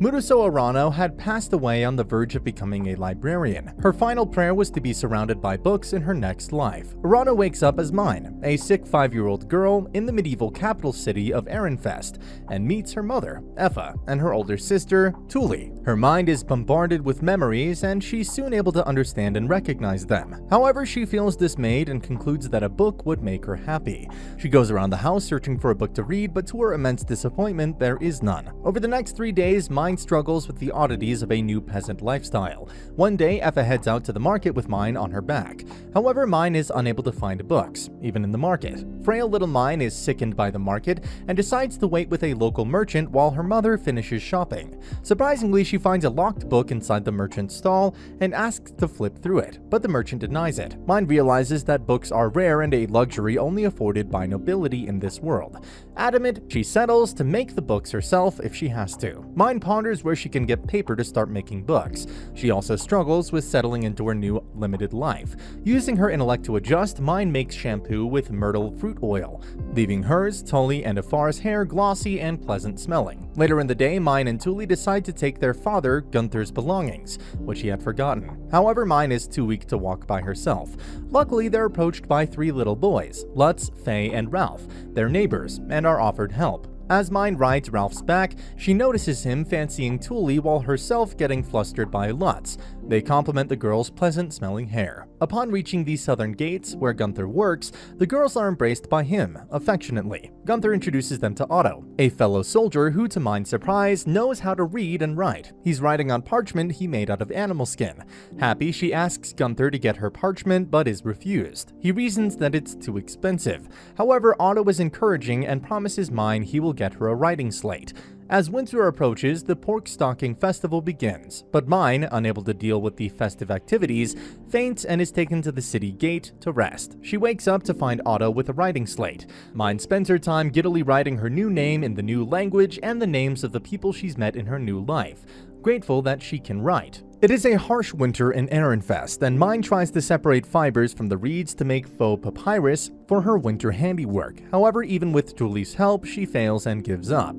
Muruso Arano had passed away on the verge of becoming a librarian. Her final prayer was to be surrounded by books in her next life. Arano wakes up as Mine, a sick 5-year-old girl in the medieval capital city of Ehrenfest, and meets her mother, Effa, and her older sister, Tuli. Her mind is bombarded with memories, and she's soon able to understand and recognize them. However, she feels dismayed and concludes that a book would make her happy. She goes around the house searching for a book to read, but to her immense disappointment, there is none. Over the next 3 days, Mine struggles with the oddities of a new peasant lifestyle. One day, Effa heads out to the market with Mine on her back. However, Mine is unable to find books, even in the market. Frail little Mine is sickened by the market and decides to wait with a local merchant while her mother finishes shopping. Surprisingly, she finds a locked book inside the merchant's stall and asks to flip through it, but the merchant denies it. Mine realizes that books are rare and a luxury only afforded by nobility in this world. Adamant, she settles to make the books herself if she has to. Mine ponders where she can get paper to start making books. She also struggles with settling into her new limited life. Using her intellect to adjust, Mine makes shampoo with myrtle fruit oil, leaving hers, Tully, and Afar's hair glossy and pleasant smelling. Later in the day, Mine and Tully decide to take their father, Gunther's belongings, which he had forgotten. However, Mine is too weak to walk by herself. Luckily, they're approached by 3 little boys, Lutz, Faye, and Ralph. They're neighbors and are offered help. As Mine rides Ralph's back, she notices him fancying Tully while herself getting flustered by Lutz. They compliment the girl's pleasant-smelling hair. Upon reaching the southern gates, where Gunther works, the girls are embraced by him, affectionately. Gunther introduces them to Otto, a fellow soldier who, to Mine's surprise, knows how to read and write. He's writing on parchment he made out of animal skin. Happy, she asks Gunther to get her parchment, but is refused. He reasons that it's too expensive. However, Otto is encouraging and promises Mine he will get her a writing slate. As winter approaches, the pork stocking festival begins, but Mine, unable to deal with the festive activities, faints and is taken to the city gate to rest. She wakes up to find Otto with a writing slate. Mine spends her time giddily writing her new name in the new language and the names of the people she's met in her new life, grateful that she can write. It is a harsh winter in Ehrenfest, and Mine tries to separate fibers from the reeds to make faux papyrus for her winter handiwork. However, even with Tully's help, she fails and gives up.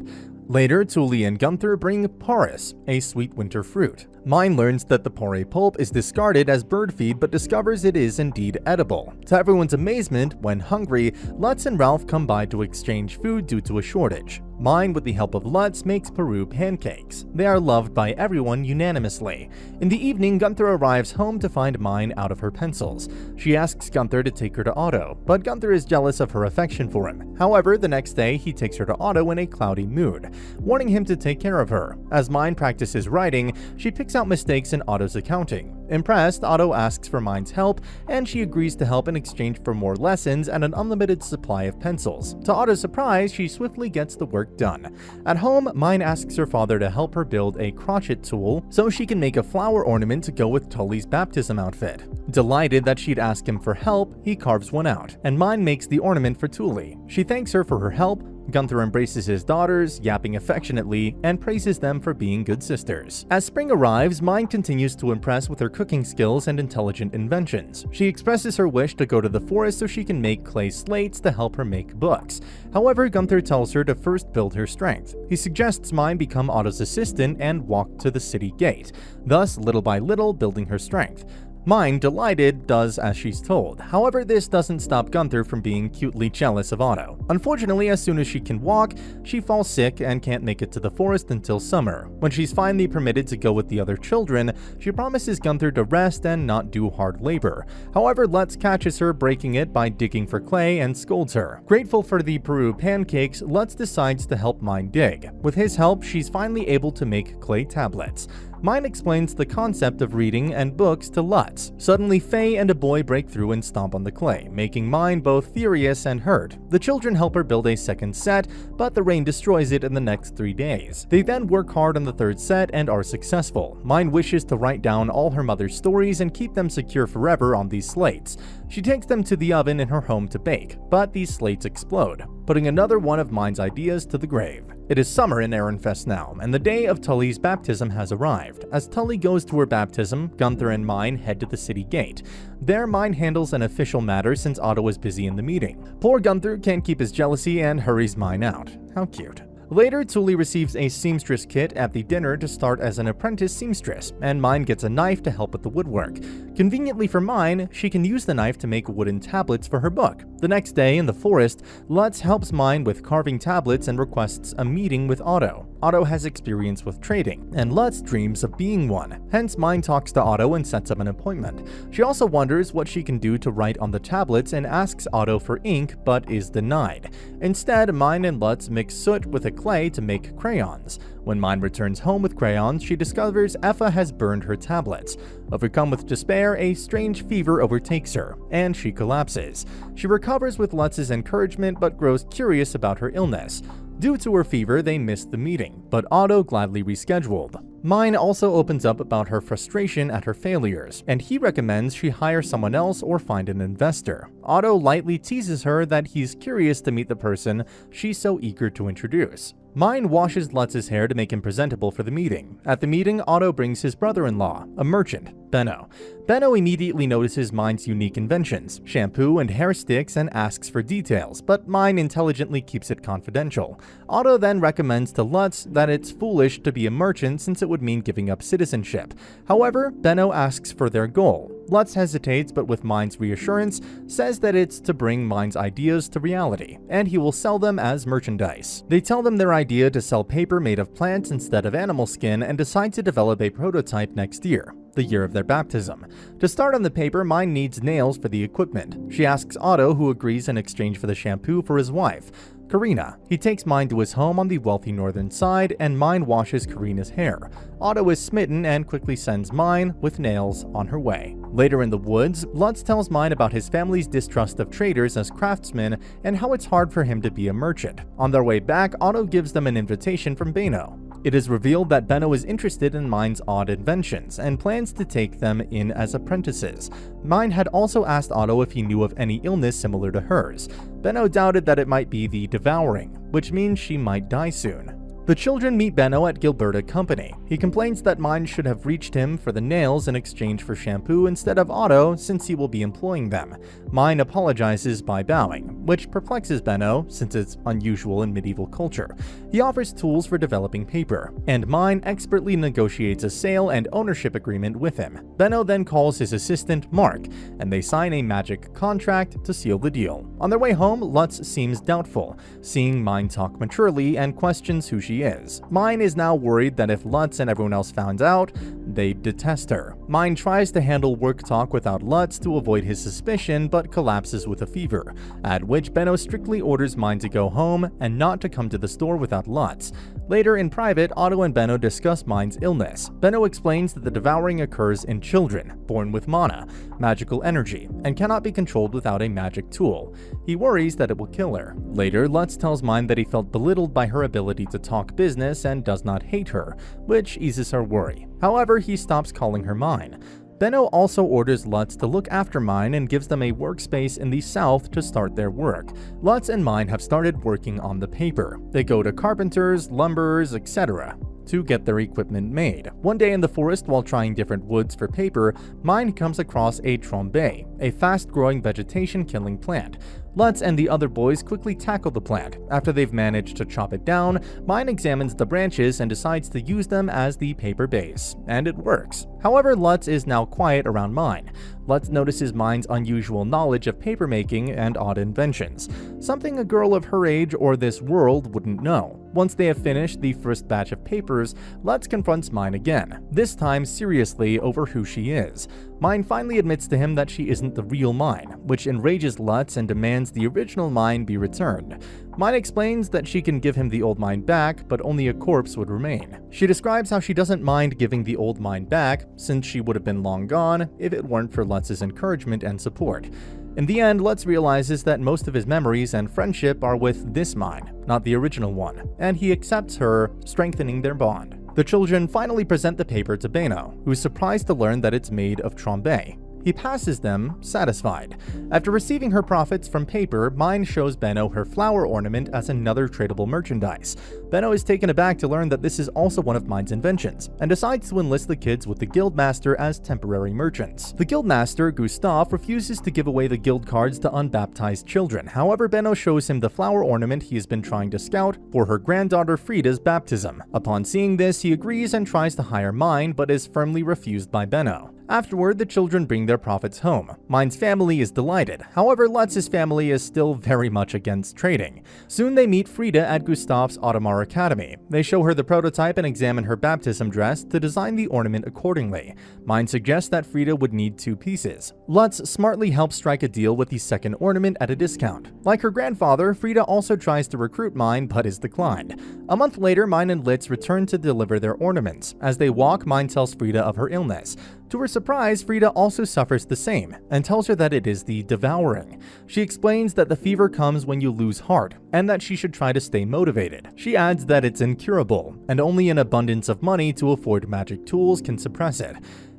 Later, Tully and Gunther bring porris, a sweet winter fruit. Mine learns that the porre pulp is discarded as bird feed but discovers it is indeed edible. To everyone's amazement, when hungry, Lutz and Ralph come by to exchange food due to a shortage. Mine, with the help of Lutz, makes Peru pancakes. They are loved by everyone unanimously. In the evening, Gunther arrives home to find Mine out of her pencils. She asks Gunther to take her to Otto, but Gunther is jealous of her affection for him. However, the next day, he takes her to Otto in a cloudy mood, warning him to take care of her. As Mine practices writing, she picks out mistakes in Otto's accounting. Impressed, Otto asks for Mine's help, and she agrees to help in exchange for more lessons and an unlimited supply of pencils. To Otto's surprise, she swiftly gets the work done. At home, Mine asks her father to help her build a crochet tool so she can make a flower ornament to go with Tully's baptism outfit. Delighted that she'd ask him for help, he carves one out, and Mine makes the ornament for Tully. She thanks her for her help. Gunther embraces his daughters, yapping affectionately, and praises them for being good sisters. As spring arrives, Mine continues to impress with her cooking skills and intelligent inventions. She expresses her wish to go to the forest so she can make clay slates to help her make books. However, Gunther tells her to first build her strength. He suggests Mine become Otto's assistant and walk to the city gate, thus little by little building her strength. Mine, delighted, does as she's told. However, this doesn't stop Gunther from being cutely jealous of Otto. Unfortunately, as soon as she can walk, she falls sick and can't make it to the forest until summer. When she's finally permitted to go with the other children, she promises Gunther to rest and not do hard labor. However, Lutz catches her breaking it by digging for clay and scolds her. Grateful for the Peru pancakes, Lutz decides to help Mine dig. With his help, she's finally able to make clay tablets. Mine explains the concept of reading and books to Lutz. Suddenly, Faye and a boy break through and stomp on the clay, making Mine both furious and hurt. The children help her build a second set, but the rain destroys it in the next 3 days. They then work hard on the third set and are successful. Mine wishes to write down all her mother's stories and keep them secure forever on these slates. She takes them to the oven in her home to bake, but these slates explode, putting another one of Mine's ideas to the grave. It is summer in Ehrenfest now, and the day of Tully's baptism has arrived. As Tully goes to her baptism, Gunther and Mine head to the city gate. There, Mine handles an official matter since Otto is busy in the meeting. Poor Gunther can't keep his jealousy and hurries Mine out. How cute. Later, Tuli receives a seamstress kit at the dinner to start as an apprentice seamstress, and Mine gets a knife to help with the woodwork. Conveniently for Mine, she can use the knife to make wooden tablets for her book. The next day, in the forest, Lutz helps Mine with carving tablets and requests a meeting with Otto. Otto has experience with trading, and Lutz dreams of being one. Hence, Mine talks to Otto and sets up an appointment. She also wonders what she can do to write on the tablets and asks Otto for ink, but is denied. Instead, Mine and Lutz mix soot with a clay to make crayons. When Mine returns home with crayons, she discovers Effa has burned her tablets. Overcome with despair, a strange fever overtakes her, and she collapses. She recovers with Lutz's encouragement but grows curious about her illness. Due to her fever, they missed the meeting, but Otto gladly rescheduled. Mine also opens up about her frustration at her failures, and he recommends she hire someone else or find an investor. Otto lightly teases her that he's curious to meet the person she's so eager to introduce. Mine washes Lutz's hair to make him presentable for the meeting. At the meeting, Otto brings his brother-in-law, a merchant, Benno. Benno immediately notices Mine's unique inventions, shampoo and hair sticks, and asks for details, but Mine intelligently keeps it confidential. Otto then recommends to Lutz that it's foolish to be a merchant since it would mean giving up citizenship. However, Benno asks for their goal. Lutz hesitates, but with Mine's reassurance, says that it's to bring Mine's ideas to reality, and he will sell them as merchandise. They tell them their idea to sell paper made of plants instead of animal skin and decide to develop a prototype next year, the year of their baptism. To start on the paper, Mine needs nails for the equipment. She asks Otto, who agrees in exchange for the shampoo for his wife, Karina. He takes Mine to his home on the wealthy northern side, and Mine washes Karina's hair. Otto is smitten and quickly sends Mine, with nails, on her way. Later in the woods, Lutz tells Mine about his family's distrust of traders as craftsmen and how it's hard for him to be a merchant. On their way back, Otto gives them an invitation from Benno. It is revealed that Benno is interested in Mine's odd inventions and plans to take them in as apprentices. Mine had also asked Otto if he knew of any illness similar to hers. Benno doubted that it might be the devouring, which means she might die soon. The children meet Benno at Gilberta Company. He complains that Mine should have reached him for the nails in exchange for shampoo instead of Otto, since he will be employing them. Mine apologizes by bowing, which perplexes Benno since it's unusual in medieval culture. He offers tools for developing paper, and Mine expertly negotiates a sale and ownership agreement with him. Benno then calls his assistant Mark, and they sign a magic contract to seal the deal. On their way home, Lutz seems doubtful, seeing Mine talk maturely, and questions who she is. Mine is now worried that if Lutz and everyone else found out, they'd detest her. Mine tries to handle work talk without Lutz to avoid his suspicion, but collapses with a fever, at which Benno strictly orders Mine to go home and not to come to the store without Lutz. Later in private, Otto and Benno discuss Mine's illness. Benno explains that the devouring occurs in children, born with mana, magical energy, and cannot be controlled without a magic tool. He worries that it will kill her. Later, Lutz tells Mine that he felt belittled by her ability to talk business and does not hate her, which eases her worry. However, he stops calling her Mine. Benno also orders Lutz to look after Mine and gives them a workspace in the south to start their work. Lutz and Mine have started working on the paper. They go to carpenters, lumberers, etc. to get their equipment made. One day in the forest, while trying different woods for paper, Mine comes across a trombe, a fast-growing vegetation-killing plant. Lutz and the other boys quickly tackle the plant. After they've managed to chop it down, Mine examines the branches and decides to use them as the paper base, and it works. However, Lutz is now quiet around Mine. Lutz notices Mine's unusual knowledge of papermaking and odd inventions, something a girl of her age or this world wouldn't know. Once they have finished the first batch of papers, Lutz confronts Mine again, this time seriously over who she is. Mine finally admits to him that she isn't the real Mine, which enrages Lutz and demands the original Mine be returned. Mine explains that she can give him the old Mine back, but only a corpse would remain. She describes how she doesn't mind giving the old Mine back, since she would have been long gone if it weren't for Lutz's encouragement and support. In the end, Lutz realizes that most of his memories and friendship are with this Mine, not the original one, and he accepts her, strengthening their bond. The children finally present the paper to Benno, who's surprised to learn that it's made of trombe. He passes them, satisfied. After receiving her profits from paper, Mine shows Benno her flower ornament as another tradable merchandise. Benno is taken aback to learn that this is also one of Mine's inventions, and decides to enlist the kids with the guildmaster as temporary merchants. The guildmaster, Gustav, refuses to give away the guild cards to unbaptized children. However, Benno shows him the flower ornament he has been trying to scout for her granddaughter Frida's baptism. Upon seeing this, he agrees and tries to hire Mine, but is firmly refused by Benno. Afterward, the children bring their profits home. Mine's family is delighted. However, Lutz's family is still very much against trading. Soon they meet Frida at Gustav's Ottomar Academy. They show her the prototype and examine her baptism dress to design the ornament accordingly. Mine suggests that Frida would need 2 pieces. Lutz smartly helps strike a deal with the second ornament at a discount. Like her grandfather, Frida also tries to recruit Mine but is declined. A month later, Mine and Litz return to deliver their ornaments. As they walk, Mine tells Frida of her illness. To her surprise, Frida also suffers the same, and tells her that it is the devouring. She explains that the fever comes when you lose heart, and that she should try to stay motivated. She adds that it's incurable, and only an abundance of money to afford magic tools can suppress it.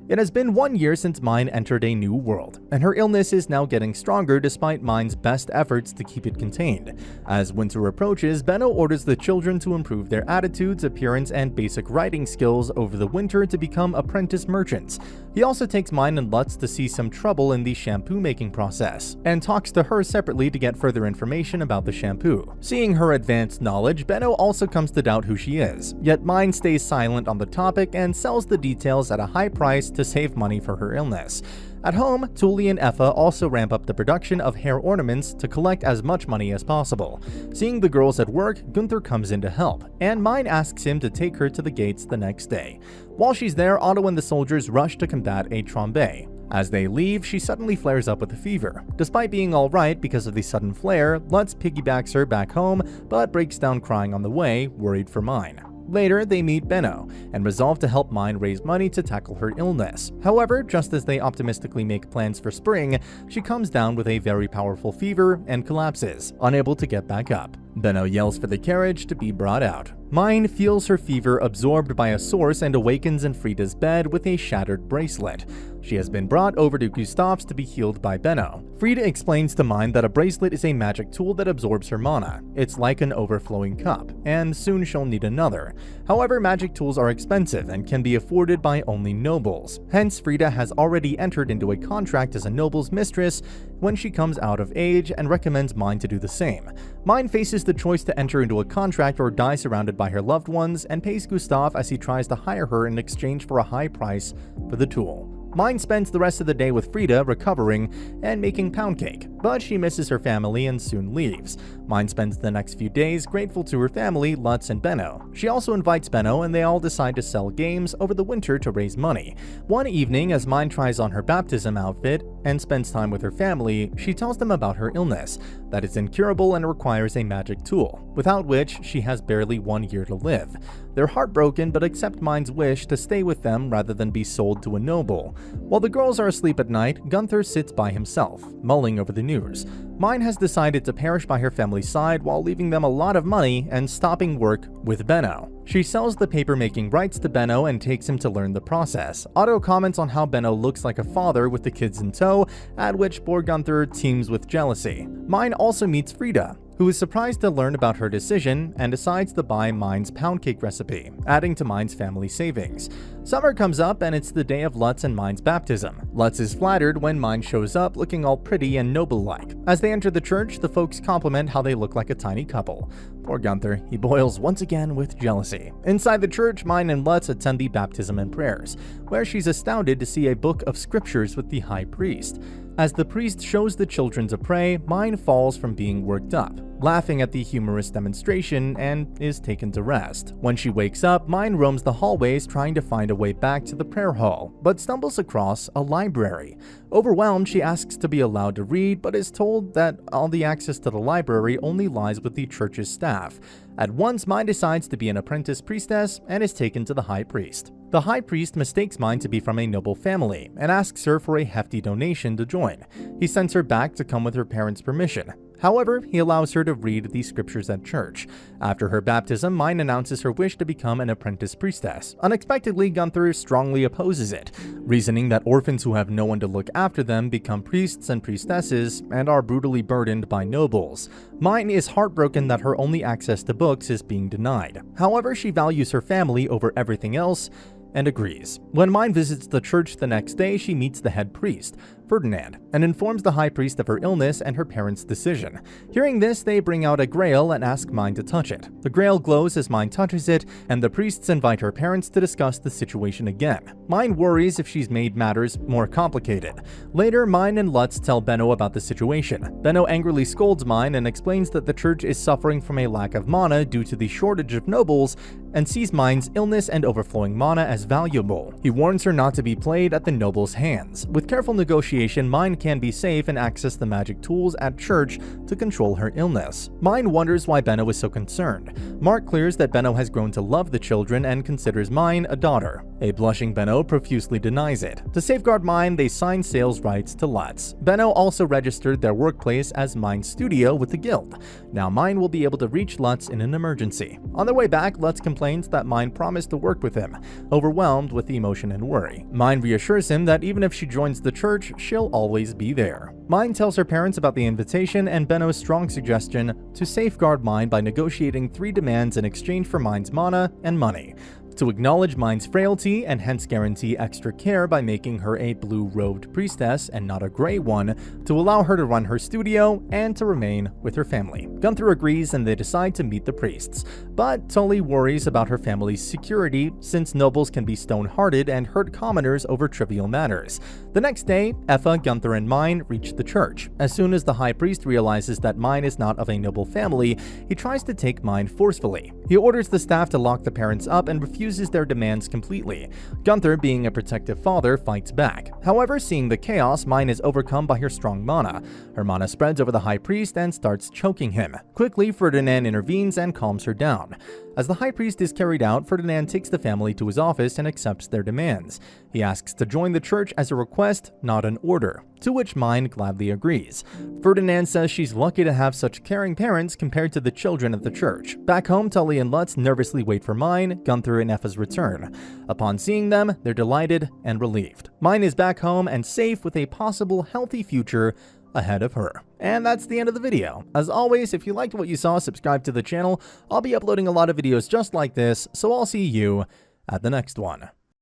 It has been 1 year since Mine entered a new world, and her illness is now getting stronger despite Mine's best efforts to keep it contained. As winter approaches, Benno orders the children to improve their attitudes, appearance, and basic writing skills over the winter to become apprentice merchants. He also takes Mine and Lutz to see some trouble in the shampoo making process, and talks to her separately to get further information about the shampoo. Seeing her advanced knowledge, Benno also comes to doubt who she is, yet Mine stays silent on the topic and sells the details at a high price to save money for her illness. At home, Tully and Effa also ramp up the production of hair ornaments to collect as much money as possible. Seeing the girls at work, Gunther comes in to help, and Mine asks him to take her to the gates the next day. While she's there, Otto and the soldiers rush to combat a Trombe. As they leave, she suddenly flares up with a fever. Despite being alright because of the sudden flare, Lutz piggybacks her back home, but breaks down crying on the way, worried for Mine. Later, they meet Benno, and resolve to help Mine raise money to tackle her illness. However, just as they optimistically make plans for spring, she comes down with a very powerful fever and collapses, unable to get back up. Benno yells for the carriage to be brought out. Mine feels her fever absorbed by a source and awakens in Frida's bed with a shattered bracelet. She has been brought over to Gustav's to be healed by Benno. Frida explains to Mine that a bracelet is a magic tool that absorbs her mana. It's like an overflowing cup, and soon she'll need another. However, magic tools are expensive and can be afforded by only nobles. Hence, Frida has already entered into a contract as a noble's mistress when she comes out of age, and recommends Mine to do the same. Mine faces the choice to enter into a contract or die surrounded by her loved ones, and pays Gustav as he tries to hire her in exchange for a high price for the tool. Mine spends the rest of the day with Frida, recovering and making pound cake, but she misses her family and soon leaves. Mine spends the next few days grateful to her family, Lutz and Benno. She also invites Benno, and they all decide to sell games over the winter to raise money. One evening, as Mine tries on her baptism outfit and spends time with her family, she tells them about her illness, that it's incurable and requires a magic tool, without which she has barely 1 year to live. They're heartbroken but accept Mine's wish to stay with them rather than be sold to a noble. While the girls are asleep at night, Gunther sits by himself, mulling over the news. Mine has decided to perish by her family's side while leaving them a lot of money and stopping work with Benno. She sells the paper-making rights to Benno and takes him to learn the process. Otto comments on how Benno looks like a father with the kids in tow, at which poor Gunther teems with jealousy. Mine also meets Frida, who is surprised to learn about her decision and decides to buy Mine's pound cake recipe, adding to Mine's family savings. Summer comes up and it's the day of Lutz and Mine's baptism. Lutz is flattered when Mine shows up looking all pretty and noble-like. As they enter the church, the folks compliment how they look like a tiny couple. Poor Gunther, he boils once again with jealousy. Inside the church, Mine and Lutz attend the baptism and prayers, where she's astounded to see a book of scriptures with the high priest. As the priest shows the children to pray, Mine falls from being worked up, laughing at the humorous demonstration, and is taken to rest. When she wakes up, Mine roams the hallways trying to find a way back to the prayer hall, but stumbles across a library. Overwhelmed, she asks to be allowed to read, but is told that all the access to the library only lies with the church's staff. At once, Mine decides to be an apprentice priestess and is taken to the high priest. The high priest mistakes Mine to be from a noble family and asks her for a hefty donation to join. He sends her back to come with her parents' permission. However, he allows her to read the scriptures at church. After her baptism, Mine announces her wish to become an apprentice priestess. Unexpectedly, Gunther strongly opposes it, reasoning that orphans who have no one to look after them become priests and priestesses and are brutally burdened by nobles. Mine is heartbroken that her only access to books is being denied. However, she values her family over everything else and agrees. When Mine visits the church the next day, she meets the head priest, Ferdinand, and informs the high priest of her illness and her parents' decision. Hearing this, they bring out a grail and ask Mine to touch it. The grail glows as Mine touches it, and the priests invite her parents to discuss the situation again. Mine worries if she's made matters more complicated. Later, Mine and Lutz tell Benno about the situation. Benno angrily scolds Mine and explains that the church is suffering from a lack of mana due to the shortage of nobles, and sees Mine's illness and overflowing mana as valuable. He warns her not to be played at the nobles' hands. With careful negotiation, Mine can be safe and access the magic tools at church to control her illness. Mine wonders why Benno is so concerned. Mark clears that Benno has grown to love the children and considers Mine a daughter. A blushing Benno profusely denies it. To safeguard Mine, they sign sales rights to Lutz. Benno also registered their workplace as Mine's studio with the guild. Now Mine will be able to reach Lutz in an emergency. On their way back, Lutz complains that Mine promised to work with him, overwhelmed with emotion and worry. Mine reassures him that even if she joins the church, she'll always be there. Mine tells her parents about the invitation and Benno's strong suggestion to safeguard Mine by negotiating 3 demands in exchange for Mine's mana and money: to acknowledge Mine's frailty and hence guarantee extra care by making her a blue-robed priestess and not a gray one, to allow her to run her studio, and to remain with her family. Gunther agrees and they decide to meet the priests, but Tully worries about her family's security since nobles can be stone-hearted and hurt commoners over trivial matters. The next day, Effa, Gunther, and Mine reach the church. As soon as the high priest realizes that Mine is not of a noble family, he tries to take Mine forcefully. He orders the staff to lock the parents up and refuses their demands completely. Gunther, being a protective father, fights back. However, seeing the chaos, Mine is overcome by her strong mana. Her mana spreads over the high priest and starts choking him. Quickly, Ferdinand intervenes and calms her down. As the high priest is carried out, Ferdinand takes the family to his office and accepts their demands. He asks to join the church as a request, not an order, to which Mine gladly agrees. Ferdinand says she's lucky to have such caring parents compared to the children at the church. Back home, Tully and Lutz nervously wait for Mine, Gunther, and Effa's return. Upon seeing them, they're delighted and relieved. Mine is back home and safe with a possible healthy future ahead of her. And that's the end of the video. As always, if you liked what you saw, subscribe to the channel. I'll be uploading a lot of videos just like this, so I'll see you at the next one.